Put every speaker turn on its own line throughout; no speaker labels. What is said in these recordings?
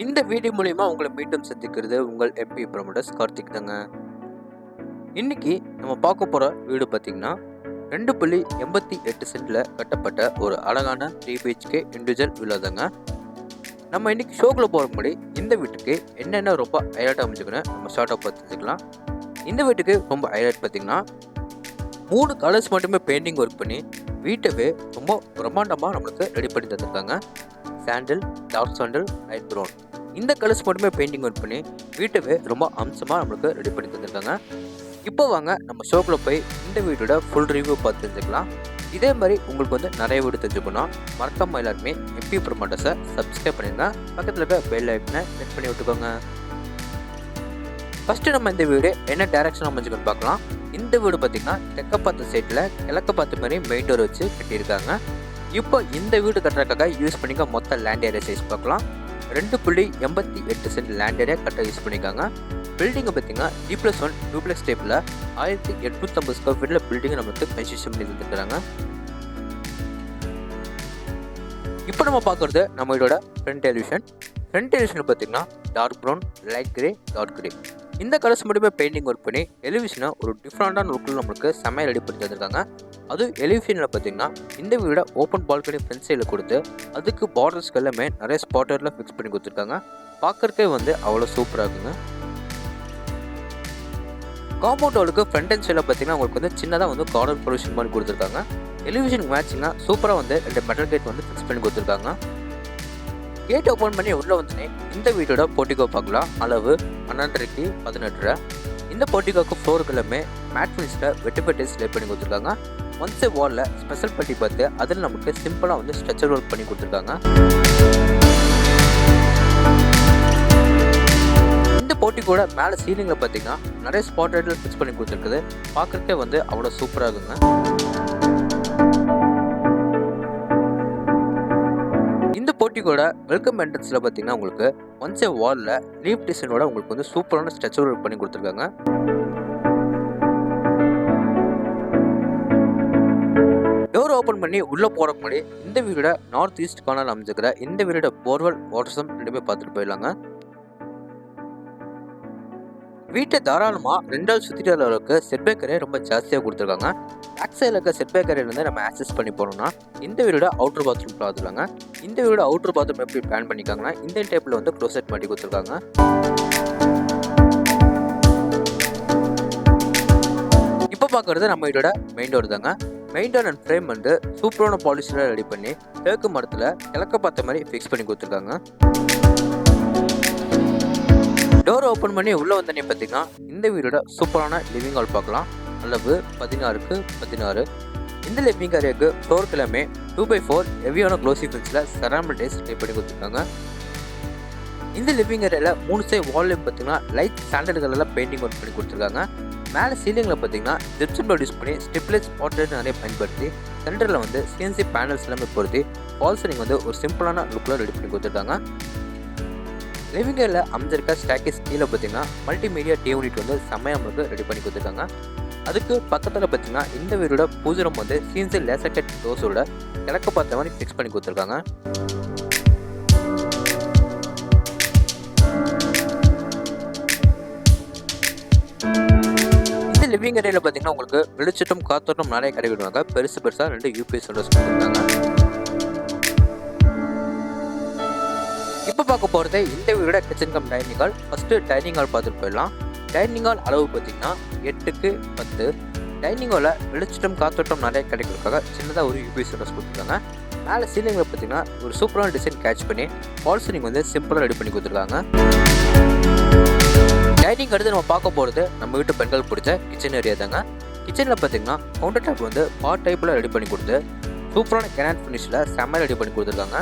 இந்த வீடியோ மூலியமா உங்களை மீண்டும் சந்திக்கிறது உங்கள் எம்பி ப்ரமோட்டர்ஸ் கார்த்திக் தாங்க. இன்னைக்கு நம்ம பார்க்க போற வீடு பார்த்தீங்கன்னா 2.88 சென்ட்ல கட்டப்பட்ட ஒரு அழகான 3 பிஹெச்கே இண்டிவிஜுவல் வில்லா தாங்க. நம்ம இன்னைக்கு ஷோக்குள்ள போற முன்னாடி இந்த வீட்டுக்கு என்னென்ன ரொம்ப ஹைலைட் அமைஞ்சுக்கணும் நம்ம ஷார்ட்டாக பார்த்து தெரிஞ்சுக்கலாம். இந்த வீட்டுக்கு ரொம்ப ஹைலைட் பார்த்தீங்கன்னா 3 கலர்ஸ் மட்டுமே பெயிண்டிங் ஒர்க் பண்ணி வீட்டவே ரொம்ப பிரம்மாண்டமாக நம்மளுக்கு ரெடி பண்ணி தந்துருக்காங்க. சாண்டில், டார்க் சாண்டில், லைட் ப்ரௌன் இந்த கலர்ஸ் மட்டுமே பெயிண்டிங் ஒர்க் பண்ணி வீட்டவே ரொம்ப அம்சமாக நம்மளுக்கு ரெடி பண்ணி தந்துருக்காங்க. இப்போ வாங்க நம்ம ஷோக்குள்ள போய் இந்த வீட்டோட ஃபுல் ரிவ்யூ பார்த்து தெரிஞ்சுக்கலாம். இதே மாதிரி உங்களுக்கு வந்து நிறைய வீடு தெரிஞ்சுக்கணும் மறக்காம எல்லாருமே எம்பி ப்ரமோட்டர்ஸை சப்ஸ்கிரைப் பண்ணிடுங்க. பக்கத்தில் இருக்க பெல் ஐக்கனை கிளிக் பண்ணி விட்டுக்கோங்க. ஃபஸ்ட்டு நம்ம இந்த வீடு என்ன டைரக்ஷன் அமைஞ்சுக்கணும்னு பார்க்கலாம். இந்த வீடு பார்த்திங்கன்னா தெற்க பார்த்த சைட்டில் கிழக்க பார்த்த மாதிரி மெயின் டோர் வச்சு கட்டியிருக்காங்க. இப்போ இந்த வீடு கட்டுறதுக்காக யூஸ் பண்ணிக்க மொத்த லேண்ட் ஏரியா சைஸ் பார்க்கலாம். 2.88 சென்ட் லேண்ட் ஏரியா கட்ட யூஸ் பண்ணியிருக்காங்க. பில்டிங்கை பார்த்தீங்கன்னா D+1 டூப்ளெக்ஸ் டைப்பில் 1850 ஸ்கொயர் ஃபீட்டில் பில்டிங்கை நம்மளுக்கு கன்ஸ்ட்ரக்ஷன் பண்ணி தந்துருக்காங்க. இப்போ நம்ம பார்க்குறது நம்ம இதோட ஃப்ரண்ட் எலிவேஷன். ஃப்ரண்ட் எலிவேஷனில் பார்த்தீங்கன்னா dark brown, light grey, dark grey இந்த கலர்ஸ் மட்டுமே பெயிண்டிங் ஒர்க் பண்ணி எலிவேஷனை ஒரு டிஃப்ரெண்டான லுக்கில் நம்மளுக்கு செம்மையாக ரெடி பண்ணி தந்துருக்காங்க. அதுவும் எலிவேஷனில் பார்த்தீங்கன்னா இந்த வீட ஓப்பன் பால்கனி ஃப்ரண்ட் சைடில் கொடுத்து அதுக்கு பார்டர்ஸ்க்கு எல்லாமே நிறைய ஸ்பாட்டரில் ஃபிக்ஸ் பண்ணி கொடுத்துருக்காங்க. பார்க்குறக்கே வந்து அவ்வளோ சூப்பராக இருக்குங்க. காம்பவுண்ட் வாலுக்கு ஃப்ரண்ட் அண்ட் சைடில் பார்த்தீங்கன்னா உங்களுக்கு வந்து சின்னதாக வந்து கார்னர் ப்ரொவிஷன் மாதிரி கொடுத்துருக்காங்க. எலிவேஷனுக்கு மேட்சிங்காக சூப்பராக வந்து 2 மெட்டல் கேட் வந்து ஃபிக்ஸ் பண்ணி கொடுத்துருக்காங்க. கேட் ஓப்பன் பண்ணி உள்ளே வந்துனே இந்த வீட்டோட போர்ட்டிகோ பார்க்கலாம். அளவு 12க்கு 18. இந்த போர்ட்டிகோக்கு ஃப்ளோருக்கு எல்லாமே மேட் ஃபினிஷில் வெட்டுப்பட்டு ஸ்லே பண்ணி கொடுத்துருக்காங்க. ஒன்ஸ் வாலில் ஸ்பெஷல் பட்டி பார்த்து அதில் நமக்கு சிம்பிளாக வந்து ஸ்ட்ரெச்சர் ஒர்க் பண்ணி கொடுத்துருக்காங்க. இந்த போர்ட்டிகோட மேலே சீலிங்கில் பார்த்தீங்கன்னா நிறைய ஸ்பாட் லைட்டில் ஃபிக்ஸ் பண்ணி கொடுத்துருக்குது. பார்க்குறக்கே வந்து அவ்வளோ சூப்பராக இருக்குங்க. இந்த போர்ட்டிகோட வெல்கம் என்ட்ரன்ஸில் பார்த்தீங்கன்னா உங்களுக்கு ஒன்ஸ் வாலில் லீஃப் டிசைனோட உங்களுக்கு வந்து சூப்பரான ஸ்ட்ரெச்சர் ஒர்க் பண்ணி கொடுத்துருக்காங்க. டோர் ஓப்பன் பண்ணி உள்ளே போகிற முன்னாடி இந்த வீடோட நார்த் ஈஸ்ட் கார்னர் அமைஞ்சிருக்கிற இந்த வீடோட போர்வெல் வாட்டர்ஸும் ரெண்டுமே பார்த்துட்டு போயிடலாங்க. வீட்டை தாராளமாக 2 சுற்றிட்டு அளவுக்கு செட்பேக் ஏரியா ரொம்ப ஜாஸ்தியாக கொடுத்துருக்காங்க. பேக் சைடில் இருக்க செட்பேக் ஏரியாலேருந்து நம்ம ஆக்சஸ் பண்ணி போனோம்னா இந்த வீடோட அவுட்டர் பாத்ரூம் பார்த்துருக்காங்க. இந்த வீடோட அவுட்டர் பாத்ரூம் எப்படி பிளான் பண்ணிக்காங்கன்னா இந்த டைப்பில் வந்து க்ளோசெட் மாட்டி கொடுத்துருக்காங்க. இப்போ பார்க்குறது நம்ம வீடோட மெயின் டோர் தாங்க. மெயின் டோர் அண்ட் ஃப்ரேம் வந்து சூப்பரான பாலிஷில் ரெடி பண்ணி தேக்கு மரத்தில் கிழக்க பார்த்த மாதிரி ஃபிக்ஸ் பண்ணி கொடுத்துருக்காங்க. டோர் ஓப்பன் பண்ணி உள்ளே வந்தோடனே பார்த்தீங்கன்னா இந்த வீடோட சூப்பரான லிவிங் ஹால் பார்க்கலாம். அளவு 16க்கு 16. இந்த லிவிங் ஏரியாவுக்கு ஃப்ளோர் கிழமை 2x4 ஹெவியான க்ளோசி ஃபில்ஸில் செராமிக் டைல்ஸ் ரெடி பண்ணி கொடுத்துருக்காங்க. இந்த லிவிங் ஏரியாவில் 3 சைடு வால்லையும் பார்த்தீங்கன்னா லைட் சாண்டல் கலரில் பெயிண்டிங் ஒர்க் பண்ணி கொடுத்துருக்காங்க. மேலே சீலிங்கில் பார்த்தீங்கன்னா ஜிப்சம் போர்ட் யூஸ் பண்ணி ஸ்டிப்லைட் ஸ்பாட்லைட் நிறைய பயன்படுத்தி சென்டரில் வந்து CNC பேனல்ஸ் எல்லாமே பொருத்தி வால் சீலிங் வந்து ஒரு சிம்பிளான லுக்கில் ரெடி பண்ணி கொடுத்துருக்காங்க. லிவிங் ஏரியாவில் அமைஞ்சிருக்க ஸ்டாக்கேஸ் கீழே பார்த்தீங்கன்னா மல்டிமீடியா யூனிட் வந்து செம்மையாக நம்மளுக்கு ரெடி பண்ணி கொடுத்துருக்காங்க. அதுக்கு பக்கத்தில் பார்த்தீங்கன்னா இந்த வீடோட பூஜை ரூம் வந்து CNC லேசர் கட் டோர்ஸோட கிழக்க பார்த்த மாதிரி ஃபிக்ஸ் பண்ணி கொடுத்துருக்காங்க. இந்த லிவிங் ஏரியாவில் பார்த்தீங்கன்னா உங்களுக்கு வெளிச்சட்டும் காத்தோட்டம் நிறைய கிடைக்கிடுவாங்க. பெருசு பெருசாக 2 UPS விண்டோஸ் கொடுத்துருக்காங்க. இப்போ பார்க்க போகிறது இந்த வீடோட kitchen cum dining hall. First dining hall பார்த்துட்டு போயிடலாம். டைனிங் ஹால் அளவு பார்த்தீங்கன்னா 8க்கு 10. டைனிங் ஹாலில் வெளிச்சட்டம் காத்தோட்டம் நிறைய கிடைக்கிறதுக்காக சின்னதாக ஒரு UPS விண்டோஸ் கொடுத்துருக்காங்க. மேலே சீலிங்கில் பார்த்தீங்கன்னா ஒரு சூப்பரான டிசைன் கேட்ச் பண்ணி வால் சீலிங் வந்து சிம்பிளாக ரெடி பண்ணி கொடுத்துருக்காங்க. டைனிங் அடுத்து நம்ம பார்க்க போகிறது நம்ம வீட்டு பெண்கள் பிடிச்ச கிச்சன் ஏரியா தாங்க. கிச்சனில் பார்த்தீங்கன்னா கவுண்டர் டாப் வந்து பாட் டைப்பில் ரெடி பண்ணி கொடுத்து சூப்பரான கிரானைட் ஃபினிஷில் செம்ம ரெடி பண்ணி கொடுத்துருக்காங்க.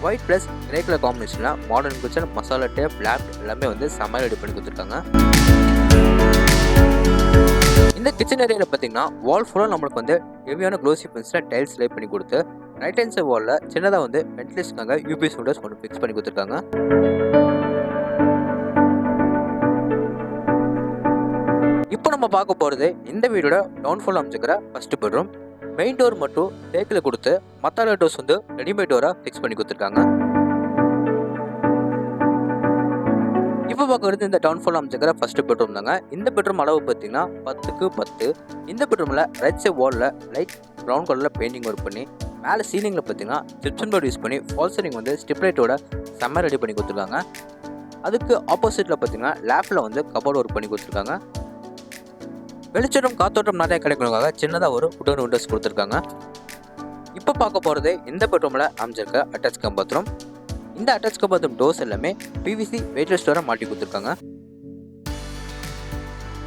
ஒயிட் ப்ளஸ் கிரே கலர் காம்பினேஷனில் மாடர்ன் கிச்சன் மசாலா டேப் லேப் எல்லாமே வந்து செம்மையாக ரெடி பண்ணி கொடுத்துருக்காங்க. இந்த கிச்சன் ஏரியாவில் பார்த்தீங்கன்னா வால் ஃபுல்லாக நம்மளுக்கு வந்து ஹெவியான க்ளோசி ஃபினிஷில் டைல்ஸ் லே பண்ணி கொடுத்து ரைட் ஹேண்ட் சைட் வாலில் சின்னதாக வந்து வென்டிலேஷனுக்காக UPS விண்டோஸ் ஒன்று ஃபிக்ஸ் பண்ணி கொடுத்துருக்காங்க. இப்போ நம்ம பார்க்க போகிறது இந்த வீடோட டவுன்ஃபால் அமைச்சிக்கிற ஃபர்ஸ்ட் பெட்ரூம். மெயின் டோர் மட்டும் தேக்கில் கொடுத்து மற்ற டோர்ஸ் வந்து ரெடிமேட் டோராக ஃபிக்ஸ் பண்ணி கொடுத்துருக்காங்க. இப்போ பார்க்குறது இந்த டவுன்ஃபால் அமைச்சிருக்கிற ஃபர்ஸ்ட் பெட்ரூம் தாங்க. இந்த பெட்ரூம் அளவு பார்த்தீங்கன்னா 10க்கு 10. இந்த பெட்ரூமில் ரைட் சைட் வாலில் லைட் ப்ரௌன் கலரில் பெயிண்டிங் ஒர்க் பண்ணி மேலே சீலிங்கில் பார்த்தீங்கன்னா ஜிப்சன் போர்டு யூஸ் பண்ணி ஃபால் சீலிங் வந்து ஸ்டிப் லைட்டோட செம்ம ரெடி பண்ணி கொடுத்துருக்காங்க. அதுக்கு ஆப்போசிட்டில் பார்த்தீங்கன்னா லேப்பில் வந்து கபோர்டு ஒர்க் பண்ணி கொடுத்துருக்காங்க. வெளிச்சம் காத்தோட்டம் நிறைய கிடைக்கிறதுக்காக சின்னதாக ஒரு உடன் விண்டோஸ் கொடுத்துருக்காங்க. இப்போ பார்க்க போகிறது இந்த பெட்ரூமில் அமைச்சிருக்க அட்டாச் கம் பாத்ரூம். இந்த அட்டாச் கம் பாத்ரூம் டோர்ஸ் எல்லாமே பிவிசி வெயிட்லெஸ் டோரை மாட்டி கொடுத்துருக்காங்க.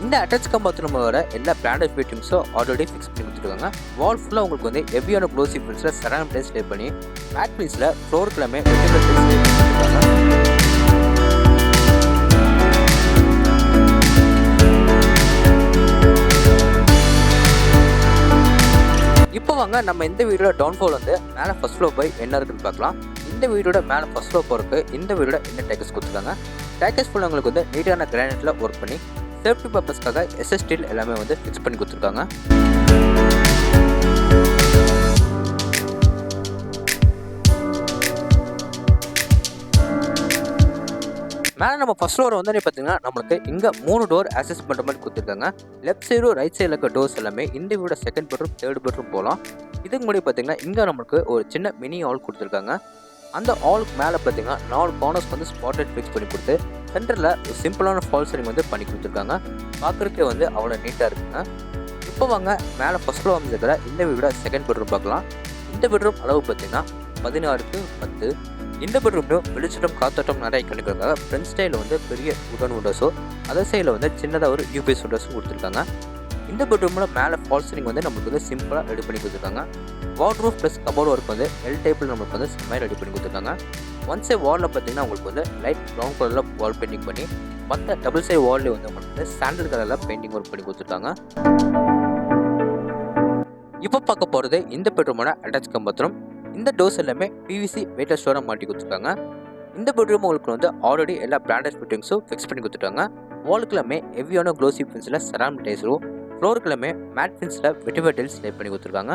இந்த அட்டாச் கம் பாத்ரூமோட எல்லா பிராண்டட் ஃபிட்டிங்ஸும் ஆல்ரெடி ஃபிக்ஸ் பண்ணி கொடுத்துருக்காங்க. வால் ஃபுல்லாக உங்களுக்கு வந்து ஹெவியான க்ளோசி ஃபில்ஸில் செராமிக் டைல்ஸ் லே பண்ணி மேட் ஃபில்ஸில் ஃப்ளோருக்கு எல்லாமே வெட்டிலர் டைல்ஸ் லே பண்ணிருக்காங்க. இப்போ வாங்க நம்ம இந்த வீடோட டவுன்ஃபால் வந்து மேலே ஃபர்ஸ்ட் ஃப்ளோர் போய் என்ன இருக்குன்னு பார்க்கலாம். இந்த வீடோட மேலே ஃபர்ஸ்ட் ஃப்ளோர் போகிறதுக்கு இந்த வீடோட என்ன டேக்கஸ் கொடுத்துருக்காங்க. டேக்கஸ் ஃபுல்லாக உங்களுக்கு வந்து நீட்டான கிரானைட்டில் ஒர்க் பண்ணி சேஃப்டி பர்பஸ்க்காக எஸ்எஸ் ஸ்டீல் எல்லாமே வந்து ஃபிக்ஸ் பண்ணி கொடுத்துருக்காங்க. மேலே நம்ம ஃபர்ஸ்ட் ஃப்ளோர் வந்து பார்த்தீங்கன்னா நம்மளுக்கு இங்கே 3 டோர் ஆக்சஸ் பண்ணுற மாதிரி கொடுத்துருக்காங்க. லெஃப்ட் சைடும் ரைட் சைடில் இருக்க டோர்ஸ் எல்லாமே இந்த வீடோட செகண்ட் பெட்ரூம் தேர்ட் பெட்ரூம் போகலாம். இதுக்கு முன்னாடி பார்த்தீங்கன்னா இங்கே நம்மளுக்கு ஒரு சின்ன மினி ஹால் கொடுத்துருக்காங்க. அந்த ஹாலுக்கு மேலே பார்த்தீங்கன்னா 4 கார்னர்ஸ் வந்து ஸ்பாட் லைட் ஃபிக்ஸ் பண்ணி கொடுத்து சென்டரில் ஒரு சிம்பிளான ஃபால் சீலிங் வந்து பண்ணி கொடுத்துருக்காங்க. பார்க்குறதுக்கே வந்து அவ்வளோ நீட்டாக இருக்குங்க. இப்போ வாங்க மேலே ஃபர்ஸ்ட் ஃப்ளோர் அமைஞ்சிருக்கிற இந்த வீடோட செகண்ட் பெட்ரூம் பார்க்கலாம். இந்த பெட்ரூம் அளவு பார்த்தீங்கன்னா 16க்கு 10. இந்த பெட்ரூம்லையும் வெளிச்சம் காத்தோட்டம் நிறைய கிடைக்கிறதுக்காக ஃப்ரண்ட் ஸ்டைலில் வந்து பெரிய உடன் விண்டோஸோ அதர் சைடில் வந்து சின்னதாக ஒரு யூபிஎஸ் விண்டோஸும் கொடுத்துருக்காங்க. இந்த பெட்ரூமில் மேலே ஃபால் சீலிங் வந்து நம்மளுக்கு வந்து சிம்பிளாக ரெடி பண்ணி கொடுத்துருக்காங்க. வார்ட்ரூஃப் ப்ளஸ் கபோர்டு ஒர்க் வந்து எல் டைப்பில் நம்மளுக்கு வந்து செம்மையாக ரெடி பண்ணி கொடுத்துருக்காங்க. ஒன் சைட் வாலில் பார்த்தீங்கன்னா உங்களுக்கு வந்து லைட் ப்ரௌன் கலரில் வால் பெயிண்டிங் பண்ணி மற்ற டபுள் சைட் வால்லேயே வந்து உங்களுக்கு வந்து சாண்டல் கலரில் பெயிண்டிங் ஒர்க் பண்ணி கொடுத்துருக்காங்க. இப்போ பார்க்க போகிறது இந்த பெட்ரூமோட அட்டாச் கம் பாத்ரூம். இந்த டோர்ஸ் எல்லாமே பிவிசி வெயிட்லெஸ் டோரை மாட்டி கொடுத்துருக்காங்க. இந்த பெட்ரூம் உங்களுக்கு வந்து ஆல்ரெடி எல்லா பிராண்டட் ஃபிட்டிங்ஸும் ஃபிக்ஸ் பண்ணி கொடுத்துட்டாங்க. வாலுக்கு எல்லாமே ஹெவியான க்ளோசி ஃபின்ஸில் செராமிக் டைல்ஸும் ஃப்ளோருக்கு எல்லாமே மேட் ஃபின்ஸில் வெட்டிவர் டைல்ஸ் லே பண்ணி கொடுத்துருக்காங்க.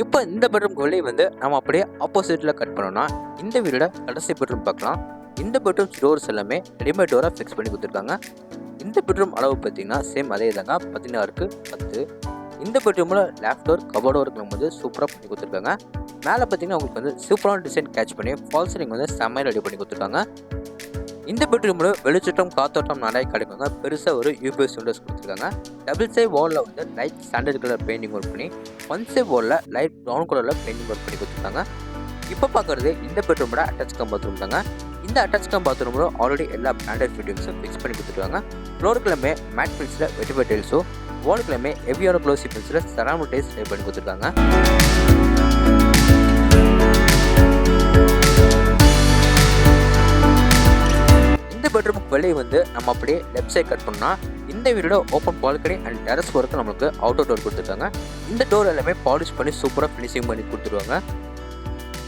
இப்போ இந்த பெட்ரூம் வெளியே வந்து நம்ம அப்படியே ஆப்போசிட்டில் கட் பண்ணோம்னா இந்த வீடோட கடைசி பெட்ரூம் பார்க்கலாம். இந்த பெட்ரூம் டோர்ஸ் எல்லாமே ரெடிமேட் டோராக ஃபிக்ஸ் பண்ணி கொடுத்துருக்காங்க. இந்த பெட்ரூம் அளவு பார்த்தீங்கன்னா சேம் அதே தாங்க 16க்கு 10. இந்த பெட்ரூமில் லேஃப்ட் டோர் கபோர்டு ஒர்க் வந்து சூப்பராக பண்ணி கொடுத்துருக்காங்க. மேலே பார்த்தீங்கன்னா உங்களுக்கு வந்து சூப்பரான டிசைன் கேட்ச் பண்ணி ஃபால் சீலிங் வந்து செம்மையாக ரெடி பண்ணி கொடுத்துருக்காங்க. இந்த பெட்ரூமில் வெளிச்சட்டம் காத்தோட்டம் நிறைய கிடைக்குங்க. பெருசாக ஒரு யூபிஎஸ் விண்டோஸ் கொடுத்துருக்காங்க. டபுள் சைட் வாலில் வந்து light standard colour painting work பண்ணி ஒன் சைட் வாலில் லைட் ப்ரௌன் கலரில் பெயிண்டிங் ஒர்க் பண்ணி கொடுத்துருக்காங்க. இப்போ பார்க்குறது இந்த பெட்ரூமோட அட்டாச் கம் பாத்ரூம் தாங்க. இந்த அட்டாச் கம் பாத்ரூமில் ஆல்ரெடி எல்லா பிராண்டட் ஃபிட்டிங்ஸும் ஃபிக்ஸ் பண்ணி கொடுத்துருக்காங்க. ஃப்ளோருக்குலாமே மேட் ஃபில்ஸில் வெட்டிவர் டைல்ஸோ வாலுக்குலாமே ஹெவியான க்ளோசி ஃபில்ஸில் செராமிக் டைல்ஸ் லே பண்ணி கொடுத்துருக்காங்க. இந்த பெட்ரூமுக்கு வெளியே வந்து நம்ம அப்படியே லெஃப்ட் சைட் கட் பண்ணால் இந்த வீடோட open balcony and terrace work நம்மளுக்கு அவுட்டர் டோர் கொடுத்துருக்காங்க. இந்த டோர் எல்லாமே பாலிஷ் பண்ணி சூப்பராக ஃபினிஷிங் பண்ணி கொடுத்துருவாங்க.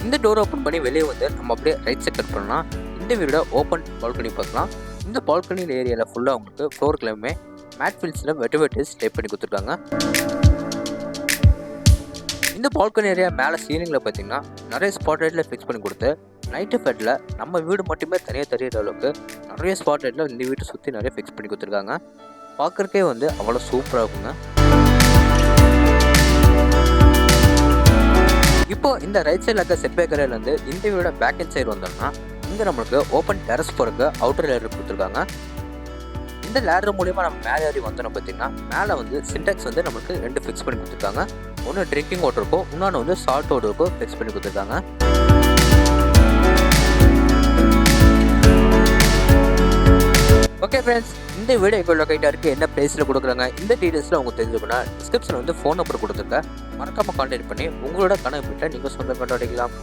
இந்த டோர் ஓப்பன் பண்ணி வெளியே வந்து நம்ம அப்படியே ரைட் சைட் கட் பண்ணோம்னா இந்த வீடோட ஓப்பன் பால்கனி பார்க்கலாம். இந்த பால்கனி ஏரியாவில் ஃபுல்லாக உங்களுக்கு ஃப்ளோருக்கு எல்லாமே மேட் ஃபில்ஸில் வெட்டிவர் டைல்ஸ் லே பண்ணி கொடுத்துருக்காங்க. இந்த பால்கனி ஏரியா மேலே சீலிங்கில் பார்த்தீங்கன்னா நிறைய ஸ்பாட் லைட்டில் ஃபிக்ஸ் பண்ணி கொடுத்து நைட்டு ஃபெட்டில் நம்ம வீடு மட்டுமே தனியாக தெரியிற அளவுக்கு நிறைய ஸ்பாட் லைட்டில் இந்த வீட்டை சுற்றி நிறைய ஃபிக்ஸ் பண்ணி கொடுத்துருக்காங்க. பார்க்குறக்கே வந்து அவ்வளோ சூப்பராக இருக்குங்க. இப்போ இந்த ரைட் சைடில் இருக்க செட்பேக் ஏரியாலேருந்து இந்த வீடோட பேக் அண்ட் சைடு வந்தோம்னா இங்கே நம்மளுக்கு ஓப்பன் டெரஸ் போகிறக்கு அவுட்டர் லேயர் கொடுத்துருக்காங்க. இந்த லேடர் மூலியமாக நம்ம மேலே ஏறி வந்தோம்னா பார்த்தீங்கன்னா மேலே வந்து சின்டெக்ஸ் வந்து நம்மளுக்கு 2 ஃபிக்ஸ் பண்ணி கொடுத்துருக்காங்க. ஒன்று ட்ரிங்கிங் வாட்டருக்கும் இன்னொன்று வந்து சால்ட் வாட்டருக்கும் ஃபிக்ஸ் பண்ணி கொடுத்துருக்காங்க. ஓகே ஃப்ரெண்ட்ஸ், இந்த வீடியோ எங்கள் லொக்கேட்டாக இருக்குது, என்ன ப்ரைஸில் கொடுக்குறாங்க, இந்த டீட்டெயில்ஸில் அவங்க தெரிஞ்சுக்கணும்னா டிஸ்கிரிப்ஷனில் வந்து ஃபோன் நம்பர் கொடுத்துருக்கேன். மறக்காமல் கான்டாக்ட் பண்ணி உங்களோட கனவு வீட்டை நீங்கள் சொந்தம் கொண்டாடிக்கலாம்.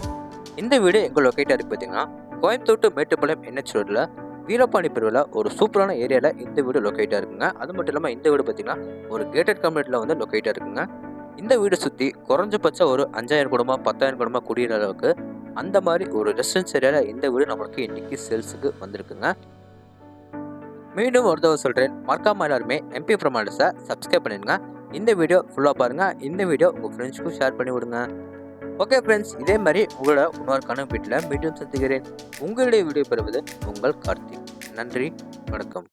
இந்த வீடு எங்கள் லொக்கேட்டாக இருக்குது பார்த்தீங்கன்னா கோயம்புத்தூர் டு மேட்டுப்பாளையம் NH ரோட்டில் வீரபாணி பிரிவில் ஒரு சூப்பரான ஏரியாவில் இந்த வீடு லொக்கேட்டாக இருக்குங்க. அது மட்டும் இல்லாமல் இந்த வீடு பார்த்தீங்கன்னா ஒரு கேட்டட் கம்யூனிட்டியில் வந்து லொக்கேட்டாக இருக்குங்க. இந்த வீடை சுற்றி குறைஞ்சபட்சம் ஒரு 5000 குடும்பம் 10,000 குடும்பம் குடியிற அளவுக்கு அந்த மாதிரி ஒரு ரெசிடென்ஸ் ஏரியாவில் இந்த வீடு நம்மளுக்கு இன்றைக்கி சேல்ஸுக்கு வந்திருக்குங்க. மீண்டும் ஒரு தடவை சொல்கிறேன், மறக்காமல் எல்லாருமே MP ப்ரொமோட்டர்ஸை சப்ஸ்கிரைப் பண்ணிடுங்க. இந்த வீடியோ ஃபுல்லாக பாருங்கள். இந்த வீடியோ உங்கள் ஃப்ரெண்ட்ஸ்க்கும் ஷேர் பண்ணி விடுங்க. ஓகே ஃப்ரெண்ட்ஸ், இதே மாதிரி உங்களோட இன்னொரு கனவு வீட்டில் மீண்டும் சந்திக்கிறேன். உங்களுடைய வீடியோ பெறுவது உங்கள் கார்த்திக். நன்றி, வணக்கம்.